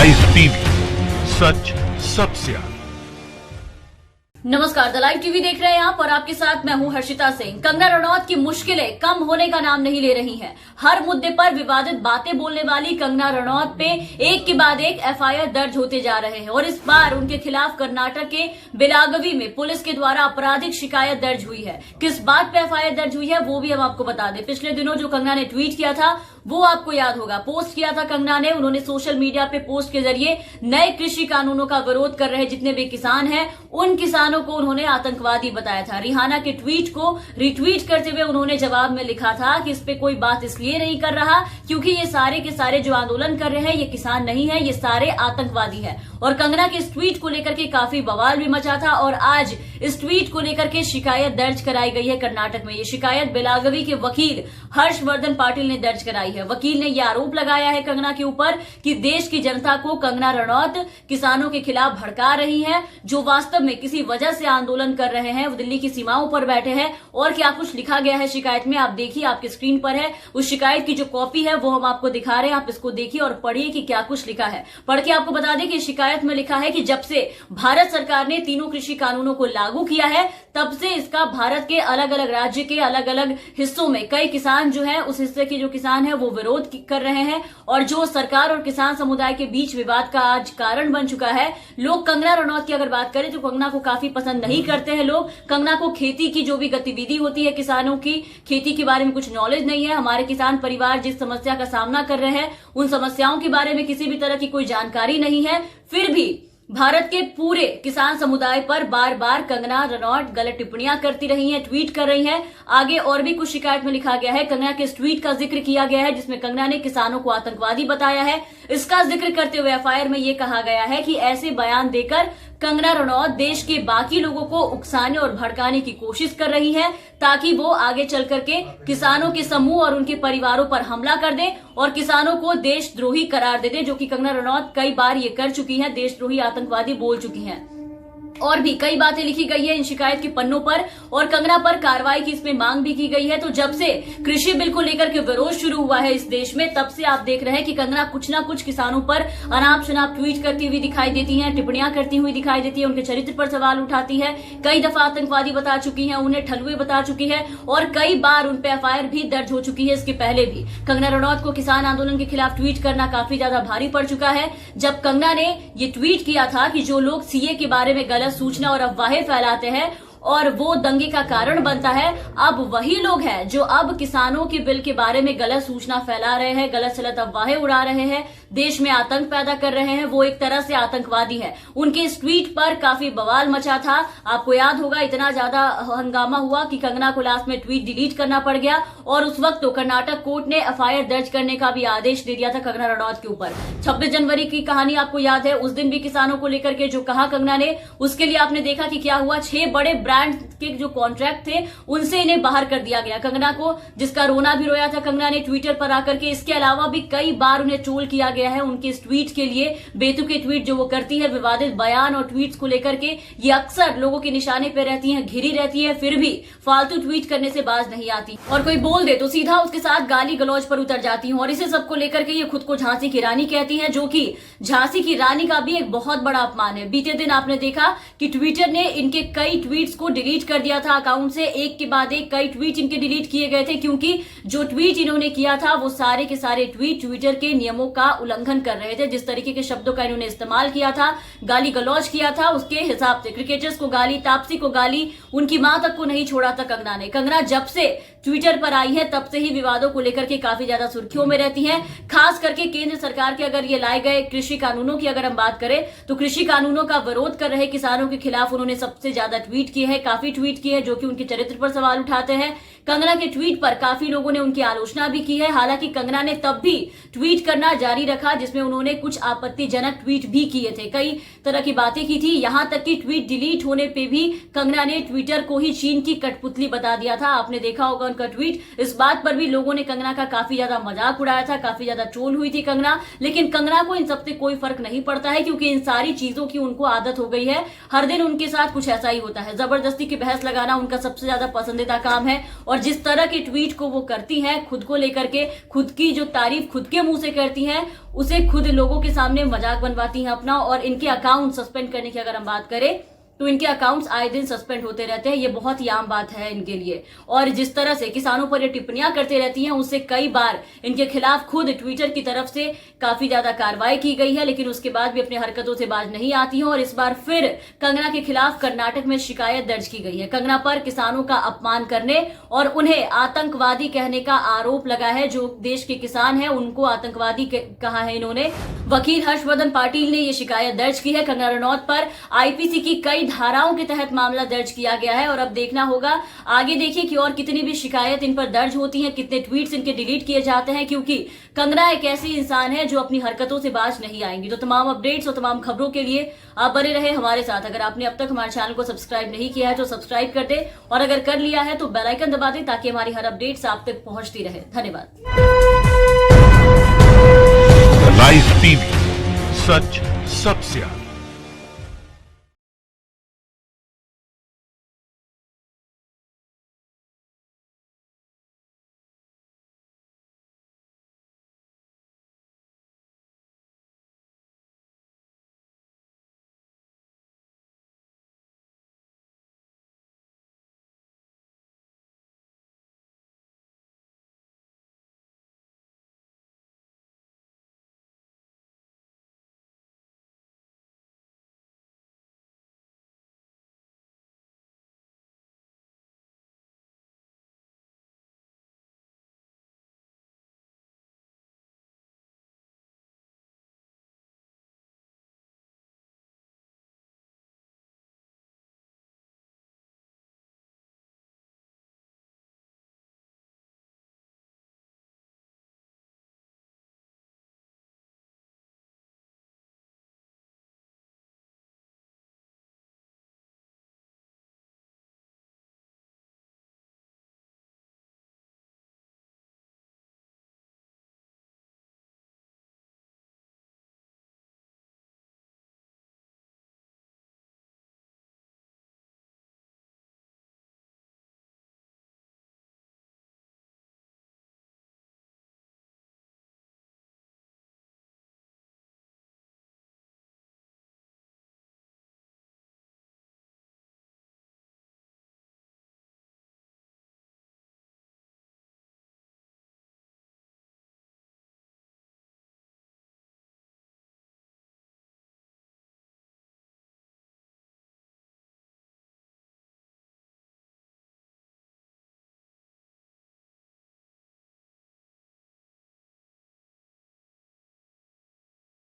Live TV, सच सबसे आगे। नमस्कार, द लाइव टीवी देख रहे हैं आप और आपके साथ मैं हूं हर्षिता सिंह। कंगना रनौत की मुश्किलें कम होने का नाम नहीं ले रही हैं। हर मुद्दे पर विवादित बातें बोलने वाली कंगना रनौत पे एक के बाद एक एफआईआर दर्ज होते जा रहे हैं और इस बार उनके खिलाफ कर्नाटक के बेलागवी में पुलिस के द्वारा आपराधिक शिकायत दर्ज हुई है। किस बात पे एफआईआर दर्ज हुई है वो भी हम आपको बता दें। पिछले दिनों जो कंगना ने ट्वीट किया था वो आपको याद होगा, पोस्ट किया था कंगना ने। उन्होंने सोशल मीडिया पे पोस्ट के जरिए नए कृषि कानूनों का विरोध कर रहे जितने भी किसान हैं उन किसानों को उन्होंने आतंकवादी बताया था। रिहाना के ट्वीट को रिट्वीट करते हुए उन्होंने जवाब में लिखा था कि इस पे कोई बात इसलिए नहीं कर रहा क्योंकि ये सारे के सारे जो आंदोलन कर रहे हैं ये किसान नहीं है, ये सारे आतंकवादी है। और कंगना के इस ट्वीट को लेकर के काफी बवाल भी मचा था और आज इस ट्वीट को लेकर के शिकायत दर्ज कराई गई है कर्नाटक में। ये शिकायत बेलागवी के वकील हर्षवर्धन पाटिल ने दर्ज कराई है। वकील ने यह आरोप लगाया है कंगना के ऊपर कि देश की जनता को कंगना रनौत किसानों के खिलाफ भड़का रही है, जो वास्तव में किसी वजह से आंदोलन कर रहे हैं, वो दिल्ली की सीमाओं पर बैठे हैं। और क्या कुछ लिखा गया है शिकायत में आप देखिए, आपकी स्क्रीन पर है। उस शिकायत की जो कॉपी है वो हम आपको दिखा रहे हैं, आप इसको देखिए और पढ़िए कि क्या कुछ लिखा है। पढ़ के आपको बता दें कि शिकायत में लिखा है कि जब से भारत सरकार ने तीनों कृषि कानूनों को लागू किया है तब से इसका भारत के अलग अलग राज्य के अलग अलग हिस्सों में कई किसान जो है उस हिस्से के जो किसान है वो विरोध कर रहे हैं और जो सरकार और किसान समुदाय के बीच विवाद का आज कारण बन चुका है। लोग कंगना रनौत की अगर बात करें तो कंगना को काफी पसंद नहीं करते हैं लोग। कंगना को खेती की जो भी गतिविधि होती है किसानों की, खेती के बारे में कुछ नॉलेज नहीं है। हमारे किसान परिवार जिस समस्या का सामना कर रहे हैं उन समस्याओं के बारे में किसी भी तरह की कोई जानकारी नहीं है। फिर भी भारत के पूरे किसान समुदाय पर बार बार कंगना रनौत गलत टिप्पणियां करती रही हैं, ट्वीट कर रही हैं। आगे और भी कुछ शिकायत में लिखा गया है, कंगना के इस ट्वीट का जिक्र किया गया है जिसमें कंगना ने किसानों को आतंकवादी बताया है। इसका जिक्र करते हुए एफआईआर में यह कहा गया है कि ऐसे बयान देकर कंगना रनौत देश के बाकी लोगों को उकसाने और भड़काने की कोशिश कर रही है ताकि वो आगे चल करके किसानों के समूह और उनके परिवारों पर हमला कर दें और किसानों को देशद्रोही करार दे दें, जो कि कंगना रनौत कई बार ये कर चुकी है, देशद्रोही आतंकवादी बोल चुकी हैं। और भी कई बातें लिखी गई है इन शिकायत के पन्नों पर और कंगना पर कार्रवाई की इसमें मांग भी की गई है। तो जब से कृषि बिल को लेकर के विरोध शुरू हुआ है इस देश में तब से आप देख रहे हैं कि कंगना कुछ ना कुछ किसानों पर अनाप शनाप ट्वीट करती हुई दिखाई देती हैं, टिप्पणियां करती हुई दिखाई देती है, उनके चरित्र पर सवाल उठाती है। कई दफा आतंकवादी बता चुकी है, उन्हें ठलुए बता चुकी है और कई बार उन पर एफआईआर भी दर्ज हो चुकी है। इसके पहले भी कंगना रनौत को किसान आंदोलन के खिलाफ ट्वीट करना काफी ज्यादा भारी पड़ चुका है। जब कंगना ने ये ट्वीट किया था कि जो लोग सीए के बारे में गलत सूचना और अफवाहें फैलाते हैं और वो दंगे का कारण बनता है, अब वही लोग हैं जो अब किसानों के बिल के बारे में गलत सूचना फैला रहे हैं, गलत सलत अफवाहें उड़ा रहे हैं, देश में आतंक पैदा कर रहे हैं, वो एक तरह से आतंकवादी है। उनके इस ट्वीट पर काफी बवाल मचा था। आपको याद होगा इतना ज्यादा हंगामा हुआ कि कंगना को लास्ट में ट्वीट डिलीट करना पड़ गया और उस वक्त तो कर्नाटक कोर्ट ने एफआईआर दर्ज करने का भी आदेश दे दिया था कंगना रनौत के ऊपर। 26 जनवरी की कहानी आपको याद है, उस दिन भी किसानों को लेकर के जो कहा कंगना ने, उसके लिए आपने देखा कि क्या हुआ। 6 बड़े ब्रांड के जो कॉन्ट्रैक्ट थे उनसे इन्हें बाहर कर दिया गया। कंगना को जिसका रोना भी रोया था कंगना ने ट्विटर पर आकर के। इसके अलावा भी कई बार उन्हें ट्रोल किया गया है उनके इस ट्वीट के लिए। बेतुके ट्वीट जो वो करती है, विवादित बयान और ट्वीट्स को लेकर के ये अक्सर लोगों के निशाने पे रहती हैं, घिरी रहती है, फिर भी फालतू ट्वीट करने से बाज नहीं आती और कोई बोल दे तो सीधा उसके साथ गाली गलौज पर उतर जाती हूँ। और इसे सबको लेकर के ये खुद को झांसी की रानी कहती है, जो कि झांसी की रानी का भी एक बहुत बड़ा अपमान है। बीते दिन आपने देखा कि ट्विटर ने इनके कई ट्वीट्स को डिलीट कर दिया था अकाउंट से, एक के बाद एक कई ट्वीट इनके डिलीट किए गए थे क्योंकि जो ट्वीट इन्होंने किया था वो सारे के सारे ट्वीट ट्विटर के नियमों का उल्लंघन कर रहे थे। जिस तरीके के शब्दों का इन्होंने इस्तेमाल किया था, गाली गलौज किया था, उसके हिसाब से क्रिकेटर्स को गाली, तापसी को गाली, उनकी मां तक को नहीं छोड़ा था कंगना ने। कंगना जब से ट्विटर पर आई है तब से ही विवादों को लेकर के काफी ज्यादा सुर्खियों में रहती हैं। खास करके केंद्र सरकार के अगर ये लाए गए कृषि कानूनों की अगर हम बात करें तो कृषि कानूनों का विरोध कर रहे किसानों के खिलाफ उन्होंने सबसे ज्यादा ट्वीट किए हैं, काफी ट्वीट किए हैं जो कि उनके चरित्र पर सवाल उठाते हैं। कंगना के ट्वीट पर काफी लोगों ने उनकी आलोचना भी की है। हालांकि कंगना ने तब भी ट्वीट करना जारी रखा जिसमें उन्होंने कुछ आपत्तिजनक ट्वीट भी किए थे, कई तरह की बातें की थी। यहां तक कि ट्वीट डिलीट होने पे भी कंगना ने ट्विटर को ही चीन की कठपुतली बता दिया था। आपने देखा होगा उनका ट्वीट। इस बात पर भी लोगों ने कंगना का काफी ज्यादा मजाक उड़ाया था, काफी ज्यादा ट्रोल हुई थी कंगना। लेकिन कंगना को इन सबसे कोई फर्क नहीं पड़ता है, क्योंकि इन सारी चीजों की उनको आदत हो गई है। हर दिन उनके साथ कुछ ऐसा ही होता है, जबरदस्ती की बहस लगाना उनका सबसे ज्यादा पसंदीदा काम है। और जिस तरह के ट्वीट को वो करती हैं, खुद को लेकर के, खुद की जो तारीफ खुद के मुंह से करती हैं, उसे खुद लोगों के सामने मजाक बनवाती हैं अपना। और इनके अकाउंट सस्पेंड करने की अगर हम बात करें तो इनके अकाउंट्स आए दिन सस्पेंड होते रहते हैं। ये बहुत ही आम बात है इनके लिए। और जिस तरह से किसानों पर ये टिप्पणियां करते रहती हैं, उससे कई बार इनके खिलाफ खुद ट्विटर की तरफ से काफी ज्यादा कार्रवाई की गई है, लेकिन उसके बाद भी अपनी हरकतों से बाज नहीं आती है। और इस बार फिर कंगना के खिलाफ कर्नाटक में शिकायत दर्ज की गई है। कंगना पर किसानों का अपमान करने और उन्हें आतंकवादी कहने का आरोप लगा है। जो देश के किसान हैं उनको आतंकवादी कहा है इन्होंने। वकील हर्षवर्धन पाटिल ने यह शिकायत दर्ज की है कंगना रनौत पर। आईपीसी की कई धाराओं के तहत मामला दर्ज किया गया है। और अब देखना होगा आगे, देखिए कि और कितनी भी शिकायत इन पर दर्ज होती हैं, कितने ट्वीट्स इनके डिलीट किए जाते हैं, क्योंकि कंगना एक ऐसी इंसान है जो अपनी हरकतों से बाज नहीं आएंगी। तो तमाम अपडेट्स और तमाम खबरों के लिए आप बने रहे हमारे साथ। अगर आपने अब तक हमारे चैनल को सब्सक्राइब नहीं किया है तो सब्सक्राइब कर दे, और अगर कर लिया है तो बेल आइकन दबा दे, ताकि हमारी हर अपडेट्स आप तक पहुंचती रहे। धन्यवाद। लाइव टीवी, सच सबसे आगे।